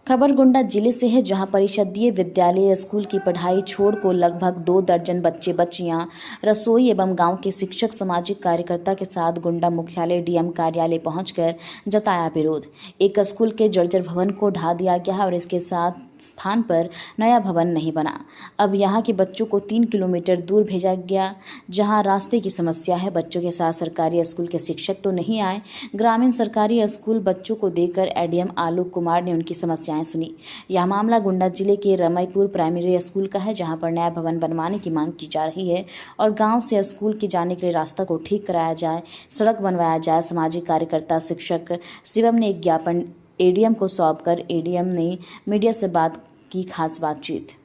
खबर गोंडा जिले से है, जहां परिषदीय विद्यालय स्कूल की पढ़ाई छोड़ को लगभग 2 दर्जन बच्चे बच्चियां रसोई एवं गांव के शिक्षक सामाजिक कार्यकर्ता के साथ गोंडा मुख्यालय डीएम कार्यालय पहुंचकर जताया विरोध। एक स्कूल के जर्जर भवन को ढा दिया गया है और इसके साथ स्थान पर नया भवन नहीं बना। अब यहाँ के बच्चों को 3 किलोमीटर दूर भेजा गया, जहाँ रास्ते की समस्या है। बच्चों के साथ सरकारी स्कूल के शिक्षक तो नहीं आए। ग्रामीण सरकारी स्कूल बच्चों को देकर एडीएम आलोक कुमार ने उनकी समस्याएं सुनी। यह मामला गोंडा जिले के रमईपुर प्राइमरी स्कूल का है, जहाँ पर नया भवन बनवाने की मांग की जा रही है और गाँव से स्कूल के जाने के लिए रास्ता को ठीक कराया जाए, सड़क बनवाया जाए। सामाजिक कार्यकर्ता शिक्षक शिवम ने एक ज्ञापन एडीएम को सौंपकर एडीएम ने मीडिया से बात की खास बातचीत।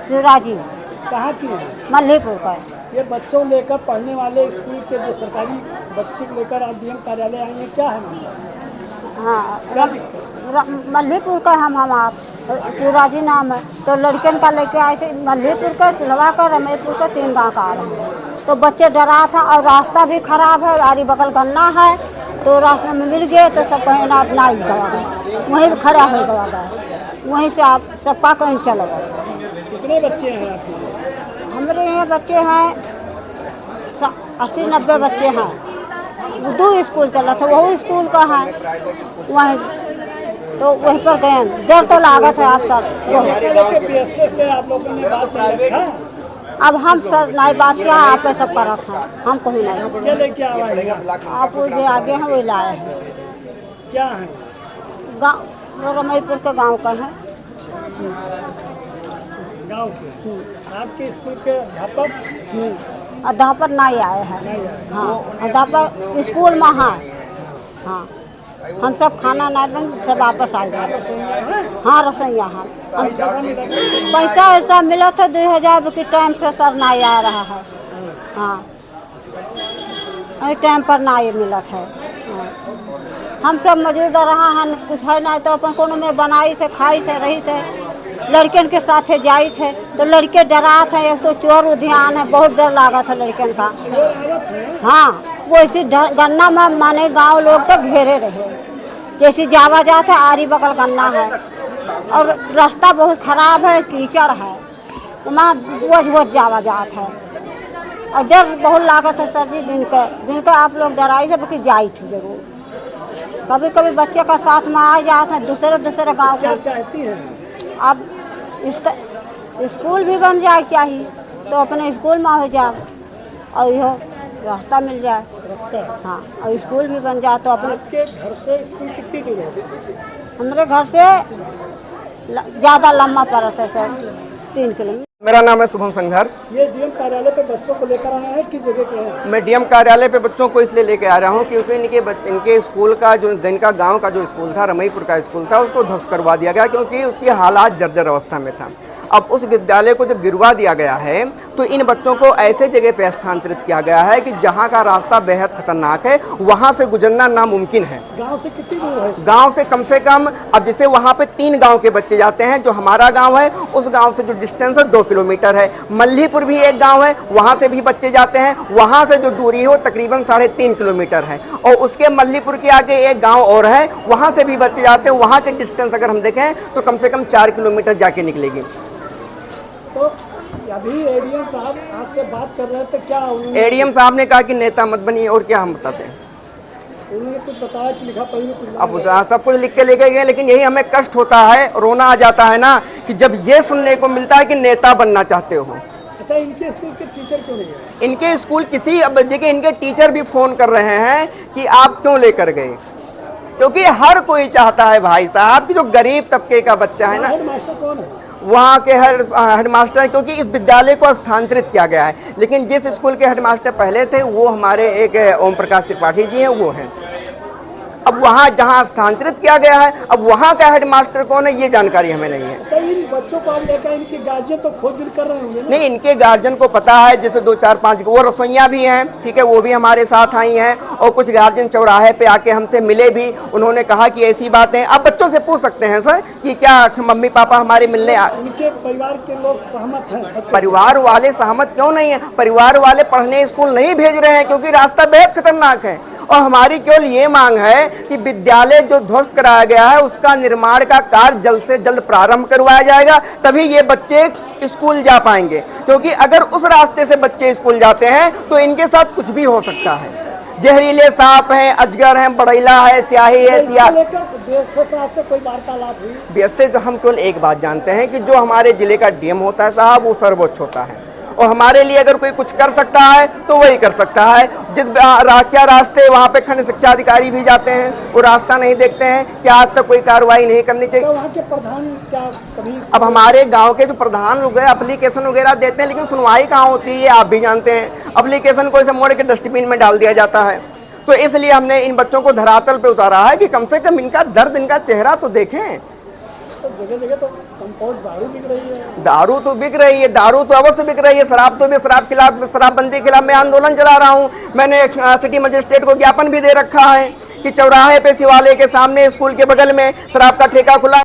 शिवराजी कहाँ की है? मल्लीपुर का। ये बच्चों लेकर पढ़ने वाले स्कूल के जो सरकारी बच्चे को लेकर आप डीएम कार्यालय आए हैं, क्या है मामला? हाँ, मल्लीपुर का हम आप शिवराजी नाम है। तो लड़कियों का लेके आए थे मल्लीपुर का, चिलवा का, रमईपुर का, 3 गाँव का आ रहे हैं। तो बच्चे डरा था और रास्ता भी खराब है, आरी बगल गन्ना है। तो रास्ते में मिल गए तो सब कहीं ना ही गवा गए, वहीं खड़ा हो गया, वहीं से आप सबका कहीं चलो गए। कितने बच्चे हैं आपके? हमारे यहाँ बच्चे हैं 80-90 बच्चे हैं। 2 स्कूल चला था, वही स्कूल का है, वहीं तो वहीं पर गए। डर तो लागत है आप सब। से आप लोगों ने बात किया? अब हम सर नहीं बात किया, आप सब करा था, हम कहीं नहीं। क्या लेके आए? आप वो जो आगे हैं वही लाए हैं। क्या है? गाँव रमईपुर के गांव का है। गाँव के आपके स्कूल के अध्यापक? अध्यापक नहीं आए हैं। हाँ, अध्यापक स्कूल में है। हाँ, हम सब खाना नहीं बन सब वापस आ गए। हाँ, रसोईया है। पैसा ऐसा मिला था 2000 के टाइम से सर नहीं आ रहा है। हाँ, टाइम पर नहीं मिला था। हम सब मौजूद रहा है, कुछ है नहीं तो अपन कोनो में बनाई थे, खाई थे, रही थे। लड़कियों के साथ जाई थे तो लड़के डरा थे। एक तो चोर उद्यान है, बहुत डर लगा था लड़कियों का। हाँ, वो इसी गन्ना में माने गांव लोग तो घेरे रहे, जैसे जावा जाते आरी बगल गन्ना है और रास्ता बहुत खराब है, कीचड़ है। वहाँ रोज जावा जात है और डर बहुत लागत है सर जी। दिन का आप लोग डराई से कि जाई थे जरूर। कभी कभी बच्चे का साथ में आ जाते हैं दूसरे गांव क्या के। चाहती हैं? अब स्कूल भी बन जाए चाहिए तो अपने स्कूल में हो जाए और यह रास्ता मिल जाए। रास्ता हाँ, और स्कूल भी बन जाए तो अपने। आपके घर से स्कूल कितनी दूर है? हमारे घर से ज़्यादा लंबा पड़ता है सर, 3 किलोमीटर। मेरा नाम है शुभम संघर्ष। ये डीएम कार्यालय पे बच्चों को लेकर आए हैं, किस जगह के हैं? मैं डीएम कार्यालय पे बच्चों को इसलिए लेके आ रहा हूँ क्योंकि इनके स्कूल का जो इनका गांव का जो स्कूल था, रमईपुर का स्कूल था, उसको ध्वस्त करवा दिया गया क्योंकि उसकी हालात जर्जर अवस्था में था। अब उस विद्यालय को जब गिरवा दिया गया है तो इन बच्चों को ऐसे जगह पे स्थानांतरित किया गया है कि जहाँ का रास्ता बेहद खतरनाक है, वहाँ से गुजरना नामुमकिन है। गांव से कितनी दूर है? गांव से कम अब जैसे वहाँ पे 3 गांव के बच्चे जाते हैं, जो हमारा गांव है उस गांव से जो डिस्टेंस है 2 किलोमीटर है। मल्लीपुर भी एक गांव है, वहाँ से भी बच्चे जाते हैं, वहाँ से जो दूरी है वो तकरीबन 3.5 किलोमीटर है। और उसके मल्लीपुर के आगे एक गांव और है, वहाँ से भी बच्चे जाते हैं, वहाँ के डिस्टेंस अगर हम देखें तो कम से कम 4 किलोमीटर जाके निकलेगी। तो अभी एडीएम साहब आपसे बात कर रहे थे, क्या एडीएम साहब ने कहा कि नेता मत बनिए, और क्या हम बताते हैं। उन्होंने कुछ बताया कि लिखा पढ़ी में कुछ अब सब कुछ लिख के लेके गए, लेकिन यही हमें कष्ट होता है, रोना आ जाता है ना कि जब ये सुनने को मिलता है कि नेता बनना चाहते हो। अच्छा, इनके स्कूल के टीचर क्यों नहीं गए? इनके स्कूल अब देखिए इनके टीचर भी फोन कर रहे हैं कि आप क्यों लेकर गए, क्योंकि हर कोई चाहता है भाई साहब कि जो गरीब तबके का बच्चा है ना, हेड मास्टर कौन है? वहाँ के हेडमास्टर, क्योंकि इस विद्यालय को स्थानांतरित किया गया है, लेकिन जिस स्कूल के हेडमास्टर पहले थे वो हमारे एक ओम प्रकाश त्रिपाठी जी हैं, वो हैं। अब वहाँ जहाँ स्थानांतरित किया गया है, अब वहाँ का हेडमास्टर कौन है ये जानकारी हमें नहीं है। अच्छा, इन बच्चों को आप लेकर इनके गार्जियन तो खोजबीन कर रहे होंगे ना? नहीं, इनके गार्जियन को पता है, जैसे 2 4 5 वो रसोइयाँ भी हैं, ठीक है, वो भी हमारे साथ आई हैं, और कुछ गार्जियन चौराहे पे आके हमसे मिले भी। उन्होंने कहा कि ऐसी बातें आप बच्चों से पूछ सकते हैं सर कि क्या मम्मी पापा हमारे मिलने इनके परिवार के लोग सहमत हैं? परिवार वाले सहमत क्यों नहीं है? परिवार वाले पढ़ने स्कूल नहीं भेज रहे हैं क्योंकि रास्ता बेहद खतरनाक है। और हमारी केवल ये मांग है कि विद्यालय जो ध्वस्त कराया गया है उसका निर्माण का कार्य जल्द से जल्द प्रारंभ करवाया जाएगा, तभी ये बच्चे स्कूल जा पाएंगे। क्योंकि अगर उस रास्ते से बच्चे स्कूल जाते हैं तो इनके साथ कुछ भी हो सकता है। जहरीले सांप हैं, अजगर हैं, बड़ैला है, स्याही है, से कोई वार्तालाप हुई? वैसे तो हम केवल एक बात जानते हैं कि जो हमारे जिले का डीएम होता है साहब, वो सर्वोच्च होता है, और हमारे लिए अगर कोई कुछ कर सकता है तो वही कर सकता है। क्या रास्ते वहाँ पे खंड शिक्षा अधिकारी भी जाते हैं, वो रास्ता नहीं देखते हैं, क्या आज तक कोई कार्रवाई नहीं करनी चाहिए? तो वहाँ के प्रधान क्या कभी? अब हमारे गांव के जो प्रधान लोग हैं एप्लीकेशन वगैरह देते हैं, लेकिन सुनवाई कहाँ होती है आप भी जानते हैं। एप्लीकेशन को ऐसे मोड़ के डस्टबिन में डाल दिया जाता है। तो इसलिए हमने इन बच्चों को धरातल पे उतारा है कि कम से कम इनका दर्द, इनका चेहरा तो देखें। तो जगह जगह तो कंपाउंड दारू बिक रही है। दारू तो बिक रही है, दारू तो अवश्य बिक रही है, शराब तो भी, शराबबंदी के खिलाफ मैं आंदोलन चला रहा हूँ। मैंने सिटी मजिस्ट्रेट को ज्ञापन भी दे रखा है कि चौराहे पे शिवालय के सामने स्कूल के बगल में शराब का ठेका खुला